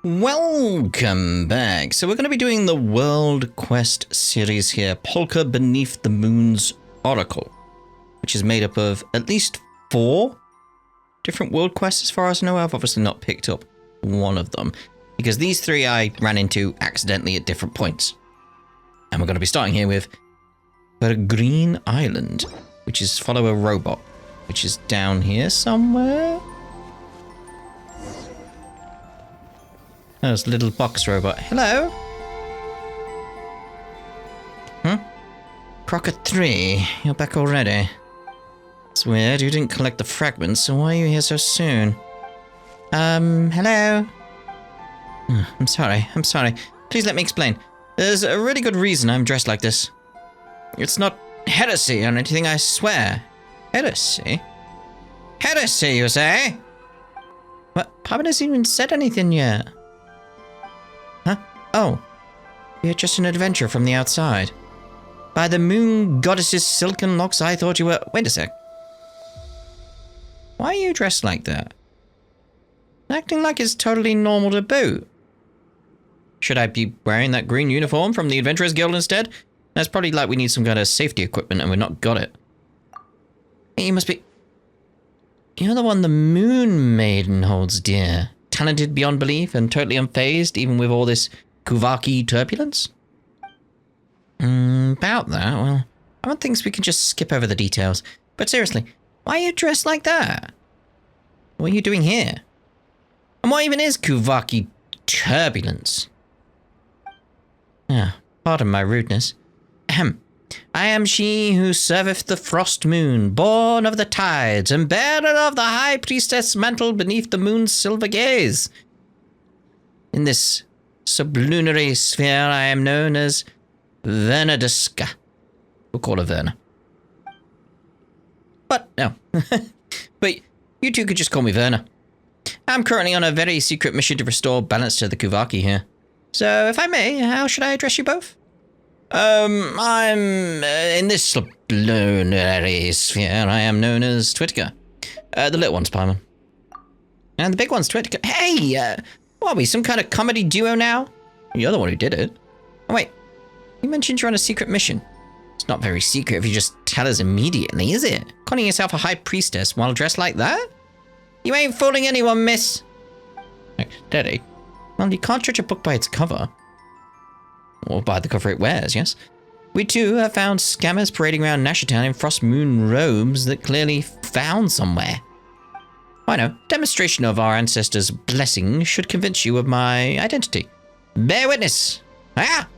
Welcome back. So we're going to be doing the World Quest series here, Polkka Beneath the Moon's Oracle, which is made up of at least 4 different world quests as far as I know. I've obviously not picked up one of them, because these 3 I ran into accidentally at different points. And we're going to be starting here with Green Island, which is follow a robot, which is down here somewhere. There's a little box robot. Hello? Crockett 3, you're back already. It's weird, you didn't collect the fragments, so why are you here so soon? Hello? I'm sorry. Please let me explain. There's a really good reason I'm dressed like this. It's not heresy or anything, I swear. Heresy? Heresy, you say? What? Papa hasn't even said anything yet. Huh? Oh. You're just an adventurer from the outside. By the moon goddess's silken locks, I thought you were... Wait a sec. Why are you dressed like that? Acting like it's totally normal to boot. Should I be wearing that green uniform from the Adventurers Guild instead? That's probably like we need some kind of safety equipment and we've not got it. Hey, you must be... You're the one the Moon Maiden holds dear. Talented beyond belief and totally unfazed even with all this Kuvaki turbulence? About that, well, I don't think we can just skip over the details. But seriously, why are you dressed like that? What are you doing here? And what even is Kuvaki turbulence? Pardon my rudeness. Ahem. I am she who serveth the frost moon, born of the tides, and bearer of the high priestess mantle beneath the moon's silver gaze. In this sublunary sphere I am known as Vernaduska. We'll call her Verna. But, no. But you two could just call me Verna. I'm currently on a very secret mission to restore balance to the Kuvaki here. So, if I may, how should I address you both? I'm in this sublunary sphere, I am known as TheTwitGamer. The little one's Paimon. And the big one's TheTwitGamer. Hey, what are we, some kind of comedy duo now? You're the one who did it. Oh, wait. You mentioned you're on a secret mission. It's not very secret if you just tell us immediately, is it? Calling yourself a high priestess while dressed like that? You ain't fooling anyone, miss. Daddy, well, you can't judge a book by its cover. Or by the cover it wears, yes? We too have found scammers parading around Nashatown in frost moon robes that clearly found somewhere. I know, demonstration of our ancestors' blessing should convince you of my identity. Bear witness! Ah!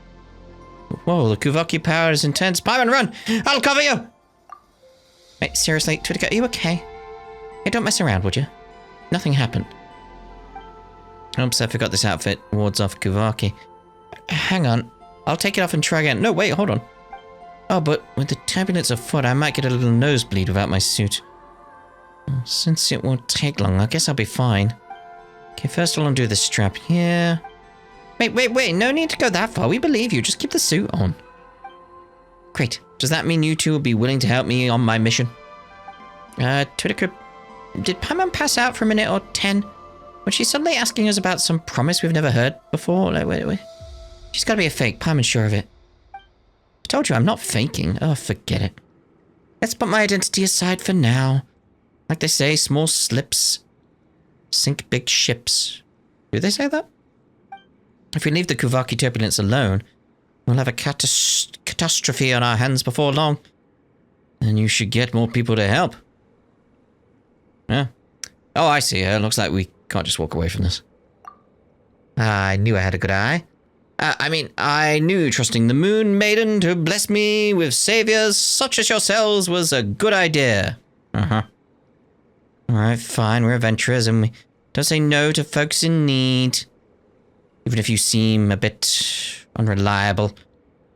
Whoa, the Kuvaki power is intense. Paimon, run! I'll cover you! Wait, seriously, TheTwitGamer, are you okay? Hey, don't mess around, would you? Nothing happened. Oops, I forgot this outfit wards off Kuvaki. Hang on, I'll take it off and try again. No, wait, hold on. Oh, but with the turbulence afoot, I might get a little nosebleed without my suit. Since it won't take long, I guess I'll be fine. Okay, first I'll undo the strap here. Wait, no need to go that far. We believe you, just keep the suit on. Great, does that mean you two will be willing to help me on my mission? TheTwitGamer, did Paimon pass out for a minute or 10? Was she suddenly asking us about some promise we've never heard before? Wait. She's gotta be a fake. Paimon's sure of it. I told you I'm not faking. Oh, forget it. Let's put my identity aside for now. Like they say, small slips sink big ships. Do they say that? If we leave the Kuvaki turbulence alone, we'll have a catastrophe on our hands before long. And you should get more people to help. Yeah. Oh, I see. Looks like we can't just walk away from this. I knew I had a good eye. I knew trusting the Moon Maiden to bless me with saviors such as yourselves was a good idea. Alright, fine, we're adventurers and we don't say no to folks in need. Even if you seem a bit unreliable.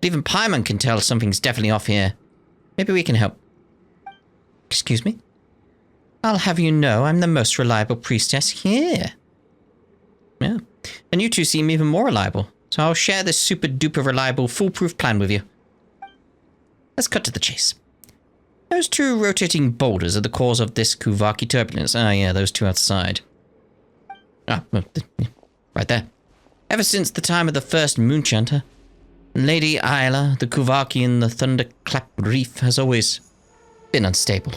Even Paimon can tell something's definitely off here. Maybe we can help. Excuse me? I'll have you know I'm the most reliable priestess here. Yeah, and you two seem even more reliable. So I'll share this super duper reliable foolproof plan with you. Let's cut to the chase. Those 2 rotating boulders are the cause of this Kuvaki turbulence. Ah, yeah, those 2 outside. Ah, right there. Ever since the time of the first Moonchanter, Lady Isla, the Kuvaki, and the Thunderclap Reef has always been unstable.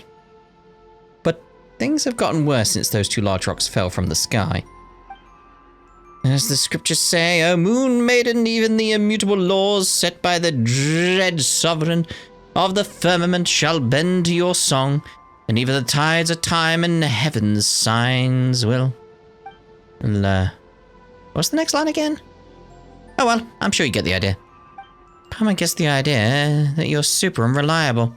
But things have gotten worse since those two large rocks fell from the sky. As the scriptures say, O Moon Maiden, even the immutable laws set by the dread sovereign of the firmament shall bend to your song, and even the tides of time and heaven's signs will... what's the next line again? Oh well, I'm sure you get the idea. Paimon gets the idea that you're super unreliable.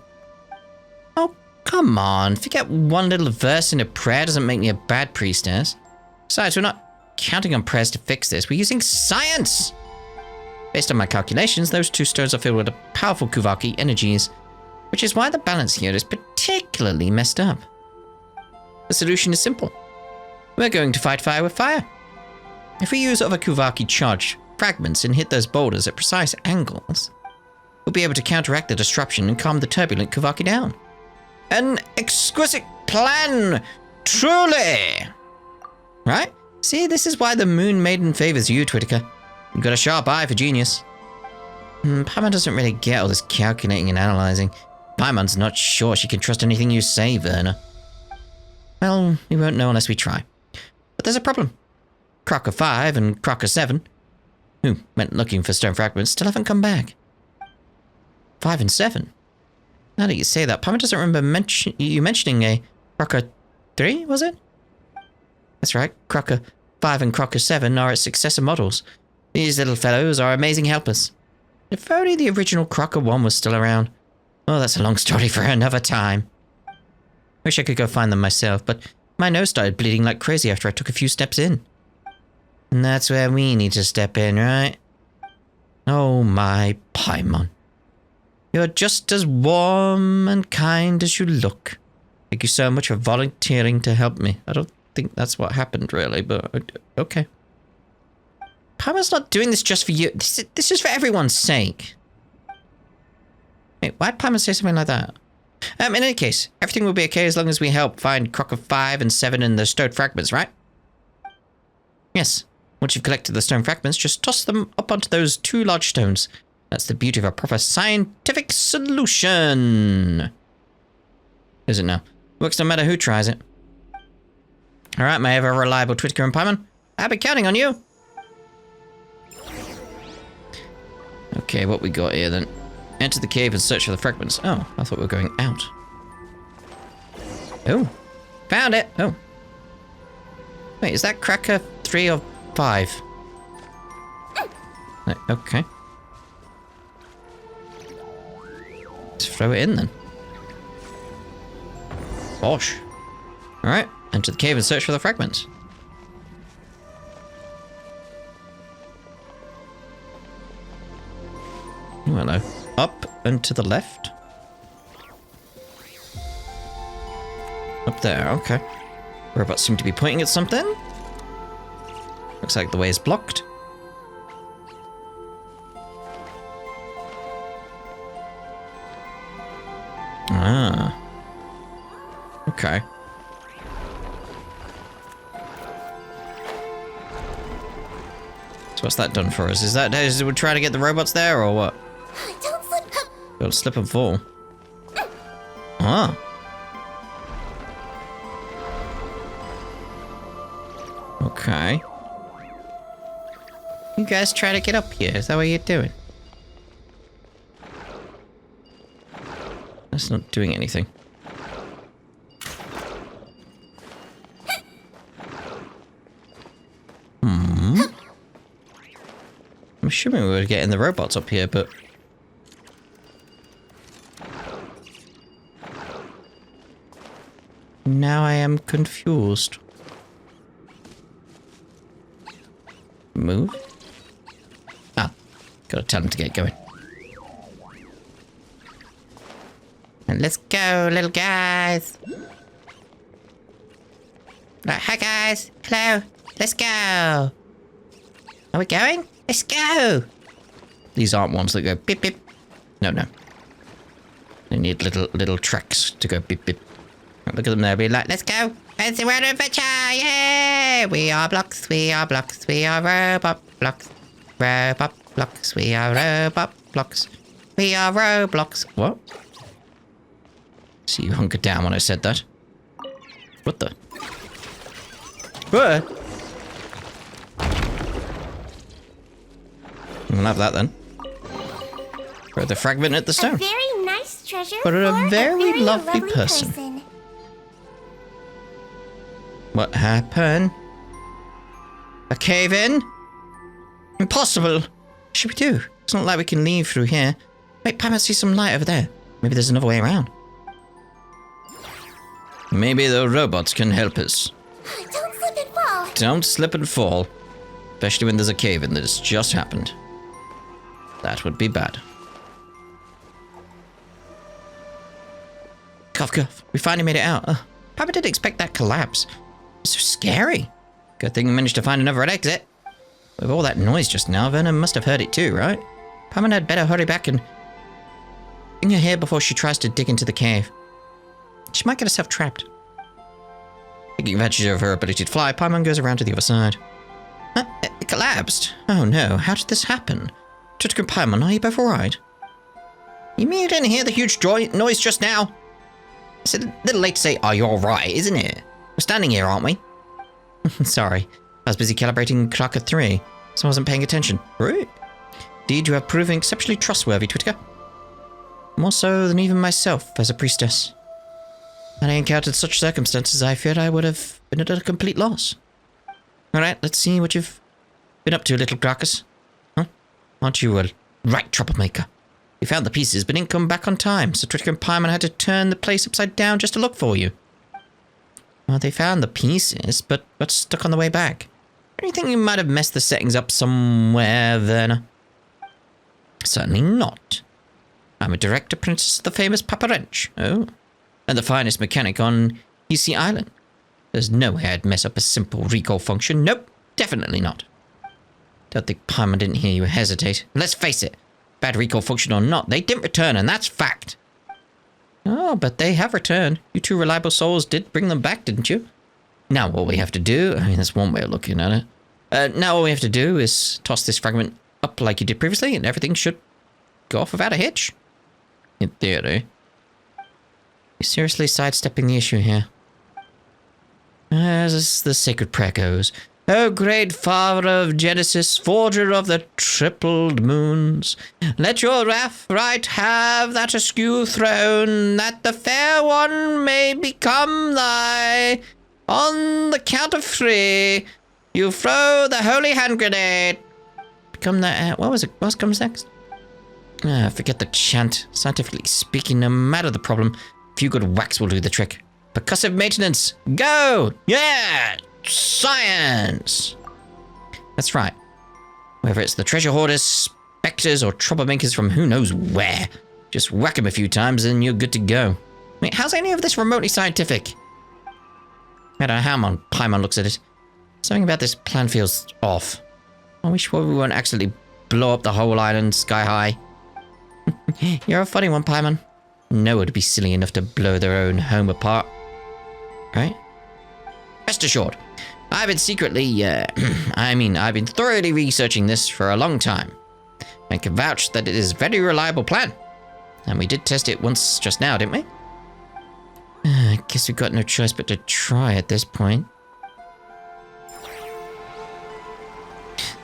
Oh, come on. Forget one little verse in a prayer doesn't make me a bad priestess. Besides, we're not counting on prayers to fix this. We're using science! Based on my calculations, those two stones are filled with powerful Kuvaki energies, which is why the balance here is particularly messed up. The solution is simple. We're going to fight fire with fire. If we use other Kuvaki charged fragments and hit those boulders at precise angles, we'll be able to counteract the disruption and calm the turbulent Kuvaki down. An exquisite plan, truly! Right? See, this is why the Moon Maiden favors you, Twittiker. You've got a sharp eye for genius. Paimon doesn't really get all this calculating and analysing. Paimon's not sure she can trust anything you say, Werner. Well, we won't know unless we try. But there's a problem. Crocker 5 and Crocker 7, who went looking for stone fragments, still haven't come back. 5 and 7? Now that you say that, Paimon doesn't remember you mentioning a Crocker 3, was it? That's right, Crocker 5 and Crocker 7 are its successor models. These little fellows are amazing helpers. If only the original Crocker 1 was still around. Oh, that's a long story for another time. Wish I could go find them myself, but my nose started bleeding like crazy after I took a few steps in. And that's where we need to step in, right? Oh my Paimon. You're just as warm and kind as you look. Thank you so much for volunteering to help me. I don't think that's what happened, really, but okay. Paimon's not doing this just for you. This is for everyone's sake. Wait, why'd Paimon say something like that? In any case, everything will be okay as long as we help find Crocker 5 and 7 and the stone fragments, right? Yes. Once you've collected the stone fragments, just toss them up onto those two large stones. That's the beauty of a proper scientific solution. Is it now? Works no matter who tries it. Alright, my ever reliable Twittiker and Paimon. I'll be counting on you. Okay, what we got here then? Enter the cave and search for the fragments. Oh, I thought we were going out. Oh, found it. Oh. Wait, is that Cracker 3 or 5? Okay. Let's throw it in then. Bosh. Alright, enter the cave and search for the fragments. Oh, hello. Up and to the left. Up there, okay. Robots seem to be pointing at something. Looks like the way is blocked. Ah. Okay. So what's that done for us? Is we're trying to get the robots there or what? Don't slip. Don't slip and fall. Ah. Okay. You guys try to get up here. Is that what you're doing? That's not doing anything. I'm assuming we were getting the robots up here, but... now I am confused. Move? Ah, gotta tell them to get going. And let's go, little guys. Right, hi guys. Hello. Let's go. Are we going? Let's go. These aren't ones that go beep beep. No, no. They need little tracks to go beep beep. Look at them there, be like, let's go. It's a world adventure, yay! Hey, we are blocks, we are blocks, we are robot blocks. Robot blocks, we are robot blocks. We are Roblox. What? See, you hunkered down when I said that. What the? What? We'll have that then. Throw the fragment at the stone. A very nice treasure But for a very lovely person. What happened? A cave in? Impossible. What should we do? It's not like we can leave through here. Wait, I might see some light over there. Maybe there's another way around. Maybe the robots can help us. Don't slip and fall. Don't slip and fall. Especially when there's a cave in that has just happened. That would be bad. Cough, cough. We finally made it out. Papa didn't expect that collapse. It's so scary. Good thing we managed to find another exit. With all that noise just now, Verna must have heard it too, right? Paimon had better hurry back and bring her here before she tries to dig into the cave. She might get herself trapped. Taking advantage of her ability to fly, Paimon goes around to the other side. It collapsed. Oh no, how did this happen? Tutka and Paimon, are you both alright? You mean you didn't hear the huge noise just now? It's a little late to say, are you alright, isn't it? We're standing here, aren't we? Sorry, I was busy calibrating Kraka 3, so I wasn't paying attention. Right. Indeed, you have proven exceptionally trustworthy, Twitka. More so than even myself as a priestess. Had I encountered such circumstances, I feared I would have been at a complete loss. Alright, let's see what you've been up to, little Krakus. Huh? Aren't you a right troublemaker? You found the pieces, but didn't come back on time, so Twitka and Paimon had to turn the place upside down just to look for you. Well, they found the pieces, but got stuck on the way back. Do you think you might have messed the settings up somewhere, Verna? Certainly not. I'm a direct apprentice of the famous Papa Wrench. Oh. And the finest mechanic on EC Island. There's no way I'd mess up a simple recall function. Nope, definitely not. Don't think Paimon didn't hear you hesitate. Let's face it, bad recall function or not, they didn't return, and that's fact. Oh, but they have returned. You two reliable souls did bring them back, didn't you? Now all we have to do, I mean, that's one way of looking at it. Now all we have to do is toss this fragment up like you did previously, and everything should go off without a hitch. In theory. You're seriously sidestepping the issue here. As the sacred prayer goes, O great father of Genesis, forger of the tripled moons, let your wrath right have that askew throne, that the fair one may become thy. On the count of 3, you throw the holy hand grenade. Become the... what was it? What comes next? Forget the chant. Scientifically speaking, no matter the problem, a few good whacks will do the trick. Percussive maintenance. Go! Yeah! Science! That's right. Whether it's the treasure hoarders, specters, or troublemakers from who knows where, just whack them a few times and you're good to go. Wait, how's any of this remotely scientific? No matter how Paimon looks at it, something about this plan feels off. I wish we won't accidentally blow up the whole island sky high. You're a funny one, Paimon. No one would be silly enough to blow their own home apart. Right? Rest assured, I've been secretly, I've been thoroughly researching this for a long time. I can vouch that it is a very reliable plan. And we did test it once just now, didn't we? I guess we've got no choice but to try at this point.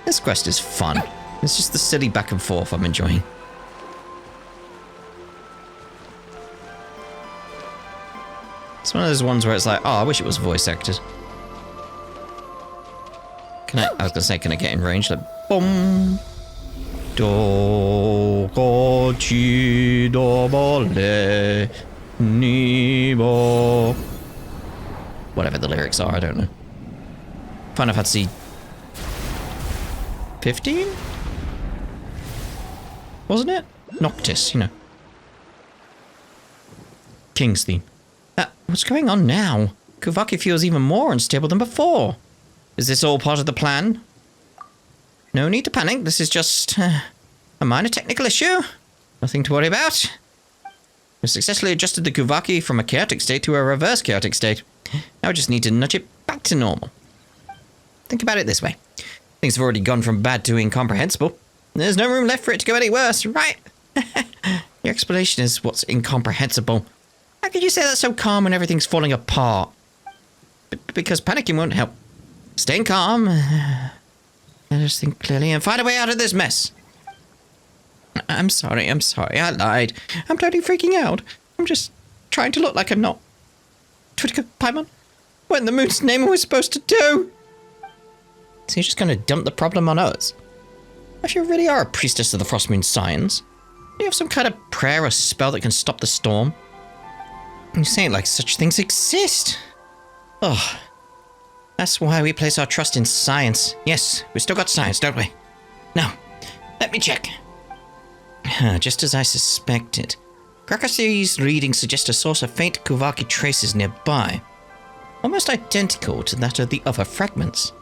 This quest is fun. It's just the silly back and forth I'm enjoying. It's one of those ones where it's like, oh, I wish it was voice acted. I was gonna say, can I get in range? Like, boom. Do, go, chi, do, bole, ni, bo. Whatever the lyrics are, I don't know. Final Fantasy 15? Wasn't it? Noctis, you know. King's theme. What's going on now? Kuvaki feels even more unstable than before. Is this all part of the plan? No need to panic. This is just a minor technical issue. Nothing to worry about. We've successfully adjusted the Kuvaki from a chaotic state to a reverse chaotic state. Now we just need to nudge it back to normal. think about it this way. Things have already gone from bad to incomprehensible. There's no room left for it to go any worse, right? Your explanation is what's incomprehensible. How could you say that so calm when everything's falling apart? Because panicking won't help. Staying calm. Let us think clearly and find a way out of this mess. I'm sorry, I lied. I'm totally freaking out. I'm just trying to look like I'm not. Twitka, Paimon, what in the moon's name are we supposed to do? So you're just going to dump the problem on us? If you really are a priestess of the Frost Moon Science, do you have some kind of prayer or spell that can stop the storm? You say it like such things exist. Oh, that's why we place our trust in science. Yes, we still got science, don't we? Now, let me check. Just as I suspected. Krakasi's readings suggest a source of faint Kuvaki traces nearby. Almost identical to that of the other fragments.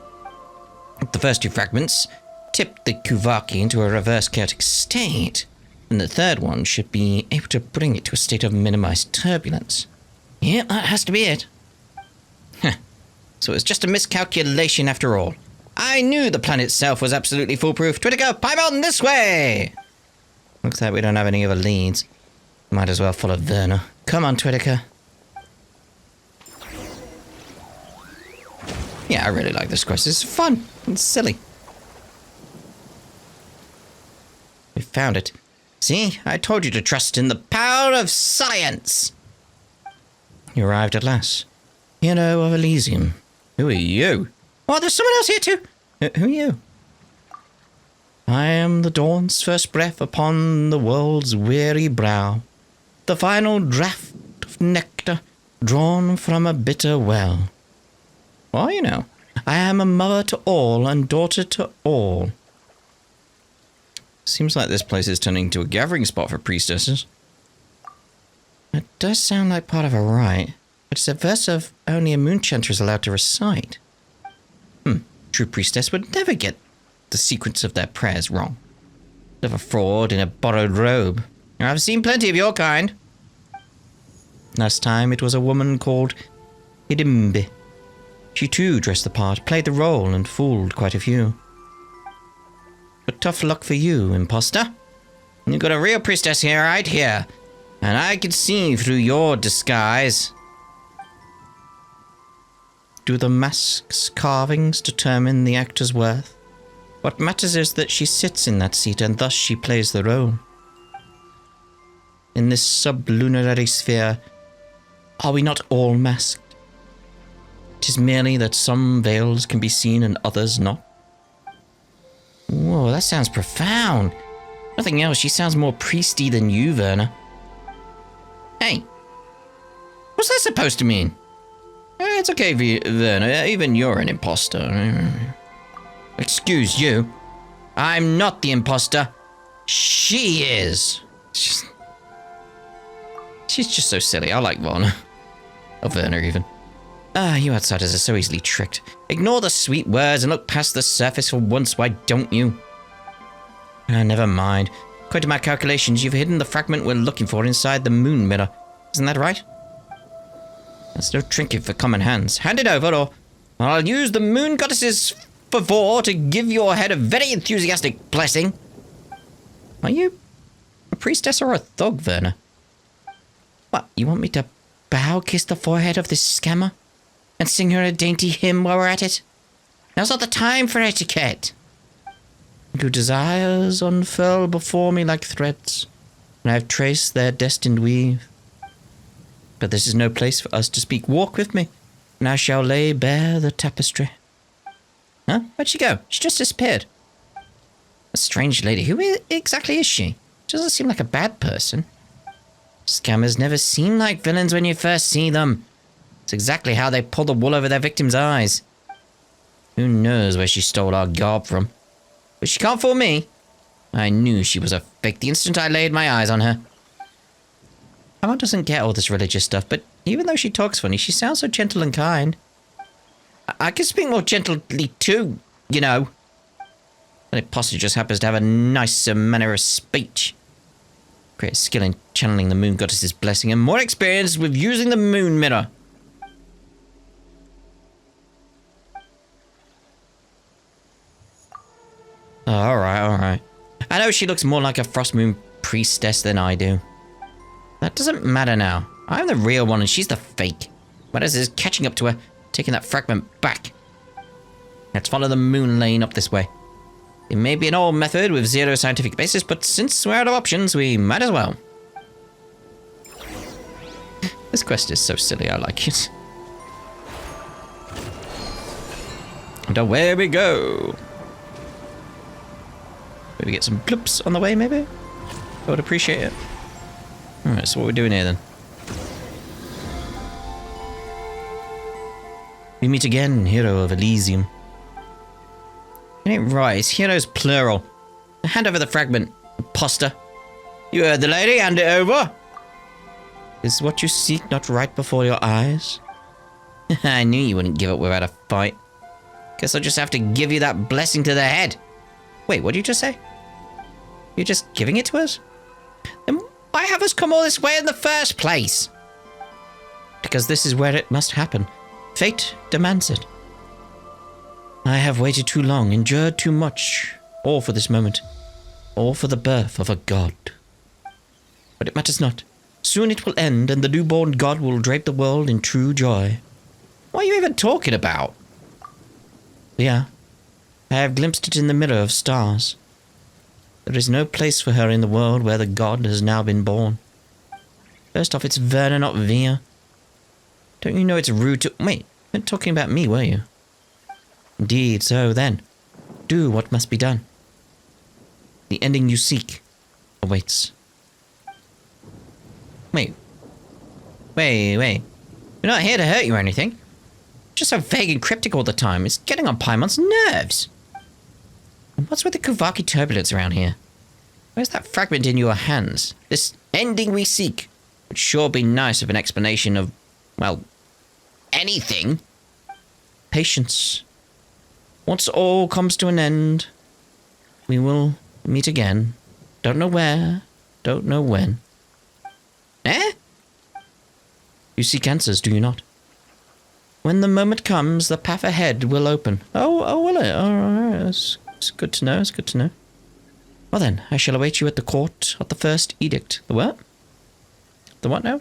The first two fragments tipped the Kuvaki into a reverse chaotic state, and the third one should be able to bring it to a state of minimized turbulence. Yeah, that has to be it. So it's just a miscalculation after all. I knew the plan itself was absolutely foolproof. Twitka, Paimon, this way! Looks like we don't have any other leads. Might as well follow Werner. Come on, Twitka. Yeah, I really like this quest. It's fun. It's silly. We found it. See? I told you to trust in the power of science! You arrived at last. Hero of Elysium. Who are you? Oh, there's someone else here too! Who are you? I am the dawn's first breath upon the world's weary brow. The final draught of nectar drawn from a bitter well. Well, you know, I am a mother to all and daughter to all. Seems like this place is turning into a gathering spot for priestesses. It does sound like part of a rite, but it's a verse of only a moon chanter is allowed to recite. True priestess would never get the sequence of their prayers wrong. Of a fraud in a borrowed robe. I've seen plenty of your kind. Last time it was a woman called Hidimbi. She too dressed the part, played the role, and fooled quite a few. But tough luck for you, imposter. You've got a real priestess here, right here. And I can see through your disguise. Do the mask's carvings determine the actor's worth? What matters is that she sits in that seat and thus she plays the role. In this sublunary sphere, are we not all masked? 'Tis merely that some veils can be seen and others not. Whoa, that sounds profound. Nothing else, she sounds more priesty than you, Werner. Hey, what's that supposed to mean? It's okay, Werner, even you're an imposter. Excuse you. I'm not the imposter. She is. She's just so silly. I like Werner. Or Werner, even. You outsiders are so easily tricked. Ignore the sweet words and look past the surface for once, why don't you? Never mind. According to my calculations, you've hidden the fragment we're looking for inside the moon mirror. Isn't that right? That's no trinket for common hands. Hand it over, or I'll use the moon goddess's favor to give your head a very enthusiastic blessing. Are you a priestess or a thug, Werner? What, you want me to bow kiss the forehead of this scammer? And sing her a dainty hymn while we're at it? Now's not the time for etiquette. Your desires unfurl before me like threads, and I've traced their destined weave. But this is no place for us to speak. Walk with me, and I shall lay bare the tapestry. Huh? Where'd she go? She just disappeared. A strange lady. Who exactly is she? She doesn't seem like a bad person. Scammers never seem like villains when you first see them. It's exactly how they pull the wool over their victims' eyes. Who knows where she stole our garb from? But she can't fool me. I knew she was a fake the instant I laid my eyes on her. Emma doesn't get all this religious stuff, but even though she talks funny, she sounds so gentle and kind. I can speak more gently too, you know. But it possibly just happens to have a nicer manner of speech. Great skill in channeling the moon goddess's blessing and more experience with using the moon mirror. Oh, alright, alright. I know she looks more like a Frost Moon priestess than I do. That doesn't matter now. I'm the real one and she's the fake. Matters is catching up to her, taking that fragment back. Let's follow the moon lane up this way. It may be an old method with zero scientific basis, but since we're out of options, we might as well. This quest is so silly, I like it. And away we go. Maybe get some bloops on the way, maybe? I would appreciate it. Alright, so what are we doing here then? We meet again, hero of Elysium. It ain't right, it's heroes plural. Hand over the fragment, imposter. You heard the lady, hand it over. Is what you seek not right before your eyes? I knew you wouldn't give up without a fight. Guess I'll just have to give you that blessing to the head. Wait, what did you just say? You're just giving it to us? Then why have us come all this way in the first place? Because this is where it must happen. Fate demands it. I have waited too long, endured too much, all for this moment, all for the birth of a god. But it matters not. Soon it will end, and the newborn god will drape the world in true joy. What are you even talking about? Yeah, I have glimpsed it in the mirror of stars. There is no place for her in the world where the god has now been born. First off, it's Verna, not Via. Don't you know it's rude to... Wait, you weren't talking about me, were you? Indeed, so then, do what must be done. The ending you seek awaits. Wait. We're not here to hurt you or anything. Just so vague and cryptic all the time. It's getting on Paimon's nerves. And what's with the Kuvaki turbulence around here? Where's that fragment in your hands? This ending we seek would sure be nice of an explanation of, well, anything. Patience. Once all comes to an end, we will meet again. Don't know where, don't know when. Eh? You seek answers, do you not? When the moment comes, the path ahead will open. Oh, will it? Alright, it's good to know, it's good to know. Well then, I shall await you at the court of the first edict. The what? The what now?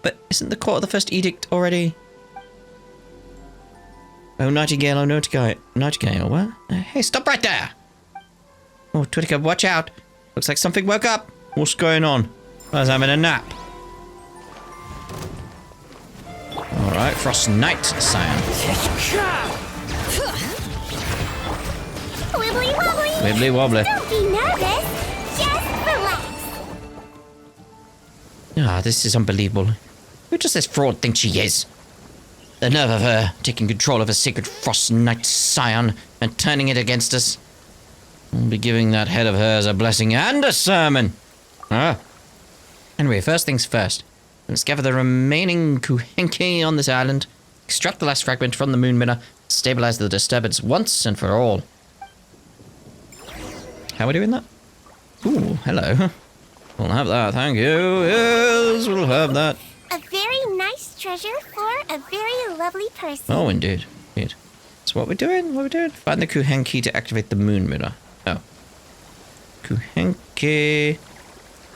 But isn't the court of the first edict already... Oh, Nightingale, oh, Nightingale, what? Hey, stop right there! Oh, Twitter, watch out. Looks like something woke up. What's going on? I was having a nap. Alright, Frost Knight, Scion. Wibbly wobbly. Wibbly wobbly. Don't be nervous. Just relax. Ah, this is unbelievable. Who does this fraud think she is? The nerve of her, taking control of a sacred Frost Knight Scion and turning it against us. I'll be giving that head of hers a blessing and a sermon. Ah. Anyway, first things first. Let's gather the remaining Kuhenki on this island, extract the last fragment from the moon mirror, stabilize the disturbance once and for all. How are we doing that? Ooh, hello. We'll have that, thank you. Yes, we'll have that. A very nice treasure for a very lovely person. Oh, indeed. Indeed. So what we're doing? What we're doing? Find the Kuhenki to activate the moon mirror. Oh. Kuhenki.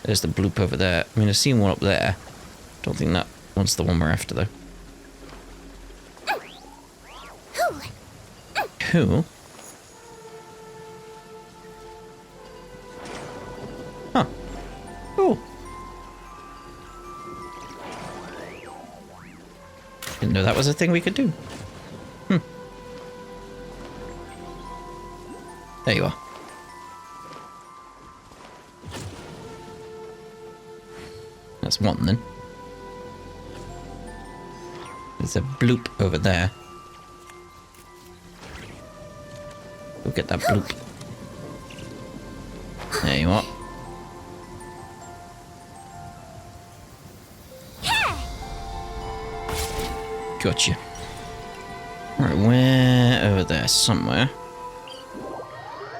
There's the bloop over there. I mean, I've seen one up there. Don't think that one's the one we're after, though. Who? Huh. Oh. Didn't know that was a thing we could do. There you are. That's one then. There's a bloop over there. Go get that bloop. There you are. Gotcha. Alright, where over there somewhere.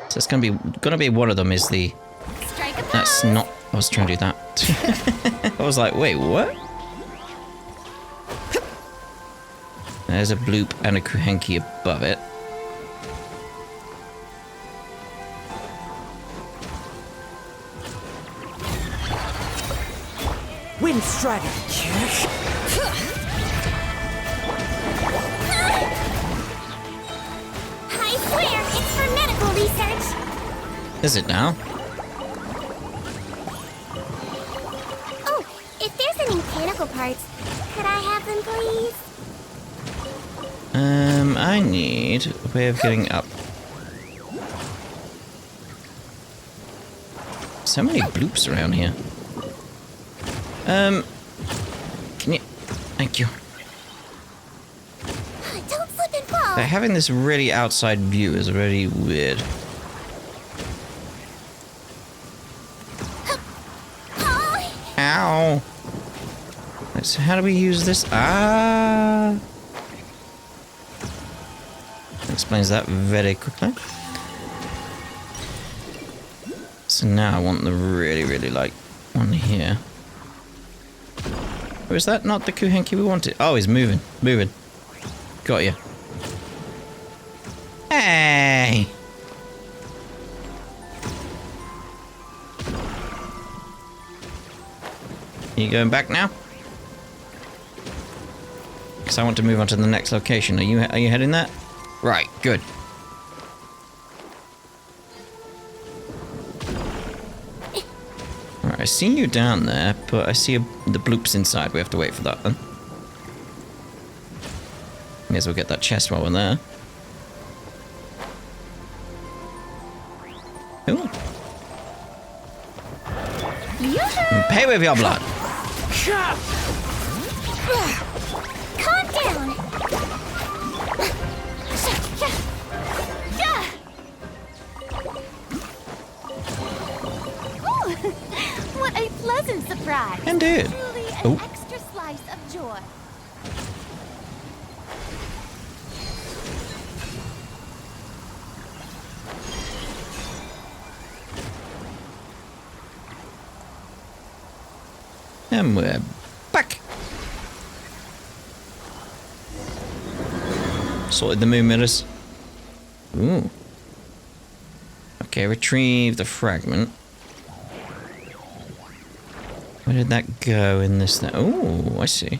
So it's gonna be one of them is the... That's not... I was trying to do that. I was like, wait, what? There's a bloop and a Kuhenki above it. wind strider. I swear, it's for medical research. Is it now? Oh, if there's any mechanical parts, could I have them, please? I need a way of getting up. So many bloops around here. Can you... Thank you. Don't slip and fall. But having this really outside view is really weird. Ow! Right, so how do we use this? Ah! Explains that very quickly. So now I want the really like one here. Or is that not the Kuhenki we wanted? Oh, he's moving. Moving. Got you. Hey! Are you going back now? Because I want to move on to the next location. Are you heading there? Right, good. Alright, I see you down there, but I see the bloops inside. We have to wait for that then. May as well get that chest while we're there. Ooh. Pay with your blood. Calm down. What a pleasant surprise! Indeed. Truly an Oh. extra slice of joy. And we're back. Sorted the moon mirrors. Ooh. Okay, retrieve the fragment. Where did that go in this thing? Oh, I see.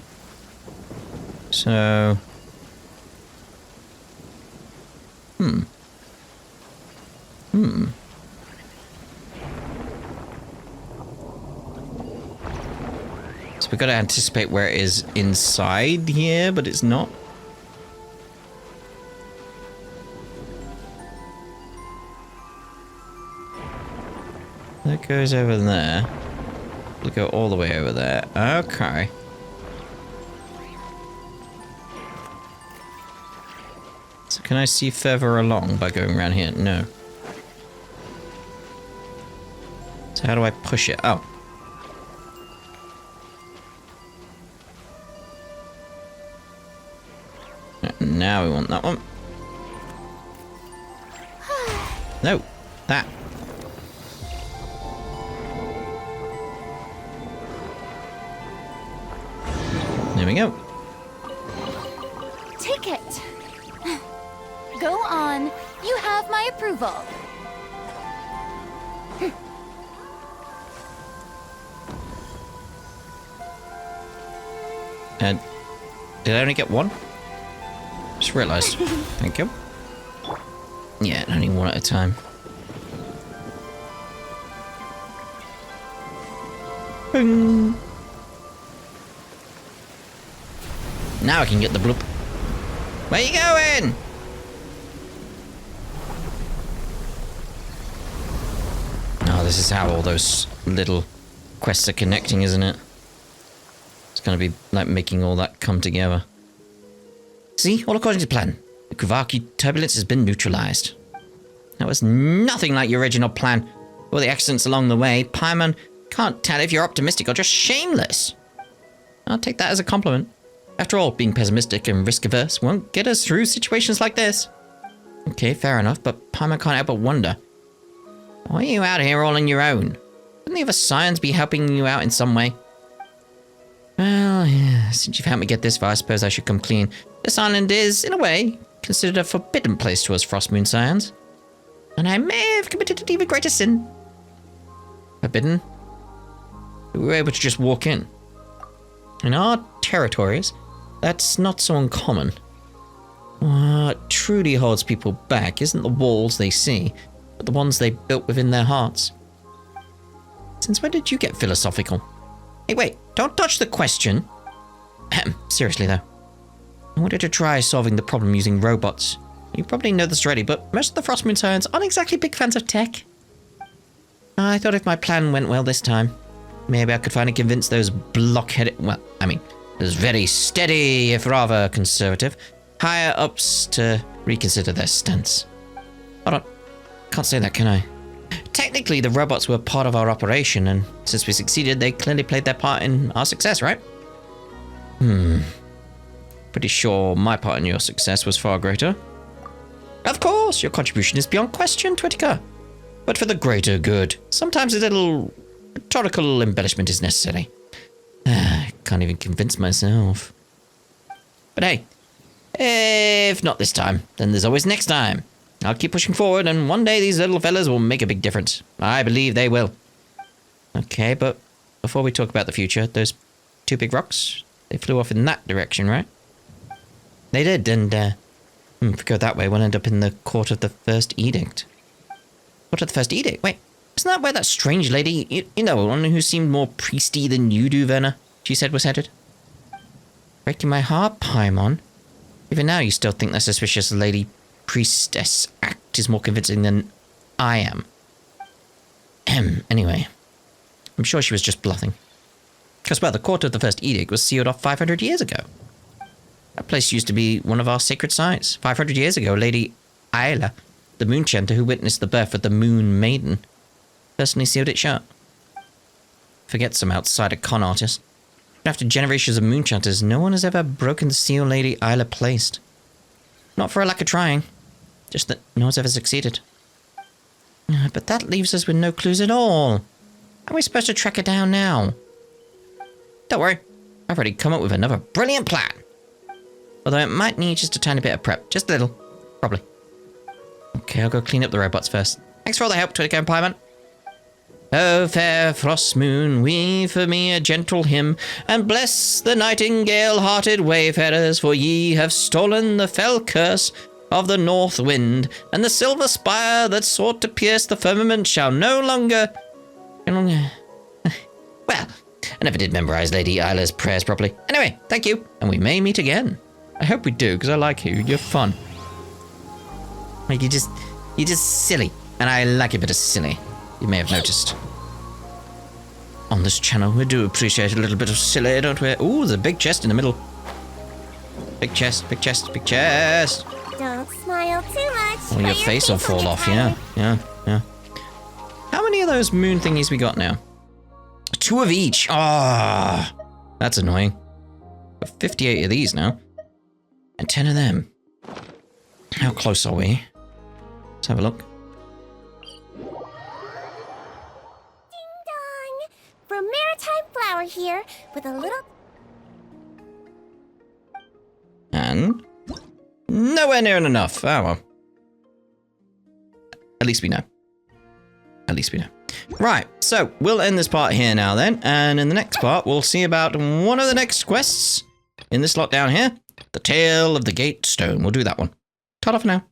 So... So we've got to anticipate where it is inside here, but it's not. That goes over there. We'll go all the way over there. Okay. So can I see further along by going around here? No. So how do I push it? Oh. Now we want that one. No, that. There we go. Take it. Go on. You have my approval. And did I only get one? Just realised. Thank you. Yeah, only one at a time. Bing. Now I can get the bloop. Where you going? Oh, this is how all those little quests are connecting, isn't it? It's gonna be like making all that come together. See, all according to plan. The Kuvaki turbulence has been neutralized. That was nothing like your original plan. All the accidents along the way, Paimon can't tell if you're optimistic or just shameless. I'll take that as a compliment. After all, being pessimistic and risk-averse won't get us through situations like this. Okay, fair enough, but Paimon can't help but wonder. Why are you out here all on your own? Wouldn't the other scions be helping you out in some way? Well, yeah, since you've helped me get this far, I suppose I should come clean. This island is, in a way, considered a forbidden place to us Frost Moon Scions. And I may have committed an even greater sin. Forbidden? We were able to just walk in. In our territories, that's not so uncommon. What truly holds people back isn't the walls they see, but the ones they built within their hearts. Since when did you get philosophical? Hey, wait, don't touch the question. Seriously, though. I wanted to try solving the problem using robots. You probably know this already, but most of the Frostmoon Scions aren't exactly big fans of tech. I thought if my plan went well this time, maybe I could finally convince those blockheaded, well, I mean, those very steady, if rather conservative, higher-ups to reconsider their stance. Hold on. Can't say that, can I? Technically, the robots were part of our operation, and since we succeeded, they clearly played their part in our success, right? Pretty sure my part in your success was far greater. Of course, your contribution is beyond question, TwitGamer. But for the greater good, sometimes a little rhetorical embellishment is necessary. Can't even convince myself. But hey, if not this time, then there's always next time. I'll keep pushing forward, and one day these little fellas will make a big difference. I believe they will. Okay, but before we talk about the future, those two big rocks, they flew off in that direction, right? They did, and if we go that way, we'll end up in the Court of the First Edict. Court of the First Edict? Wait, isn't that where that strange lady, you know, one who seemed more priesty than you do, Werner, she said was headed? Breaking my heart, Paimon. Even now you still think that suspicious lady priestess act is more convincing than I am. Anyway, I'm sure she was just bluffing. Because, well, the Court of the First Edict was sealed off 500 years ago. That place used to be one of our sacred sites. 500 years ago, Lady Aether, the moon chanter who witnessed the birth of the Moon Maiden, personally sealed it shut. Forget some outsider con artist. After generations of moon chanters, no one has ever broken the seal Lady Aether placed. Not for a lack of trying, just that no one's ever succeeded. But that leaves us with no clues at all. How are we supposed to track her down now? Don't worry, I've already come up with another brilliant plan. Although it might need just a tiny bit of prep, just a little, probably. Okay, I'll go clean up the robots first. Thanks for all the help, TwitGamer Paimon. Oh, fair frost moon, weave for me a gentle hymn, and bless the nightingale-hearted wayfarers, for ye have stolen the fell curse of the north wind, and the silver spire that sought to pierce the firmament shall no longer... Well, I never did memorize Lady Aether's prayers properly. Anyway, thank you, and we may meet again. I hope we do, because I like you. You're fun. Like, you're just silly, and I like a bit of silly. You may have noticed. On this channel, we do appreciate a little bit of silly, don't we? Ooh, there's a big chest in the middle. Big chest, big chest, big chest. Don't smile too much. Oh, your face will fall off, yeah. How many of those moon thingies we got now? 2 of each. Ah, that's annoying. Got 58 of these now. And 10 of them. How close are we? Let's have a look. From Maritime Flower here with a little... And... nowhere near enough. Oh, well. At least we know. At least we know. Right, so we'll end this part here now then. And in the next part, we'll see about one of the next quests in this slot down here. The Tale of the Gate Stone. We'll do that one. Ta-da for now.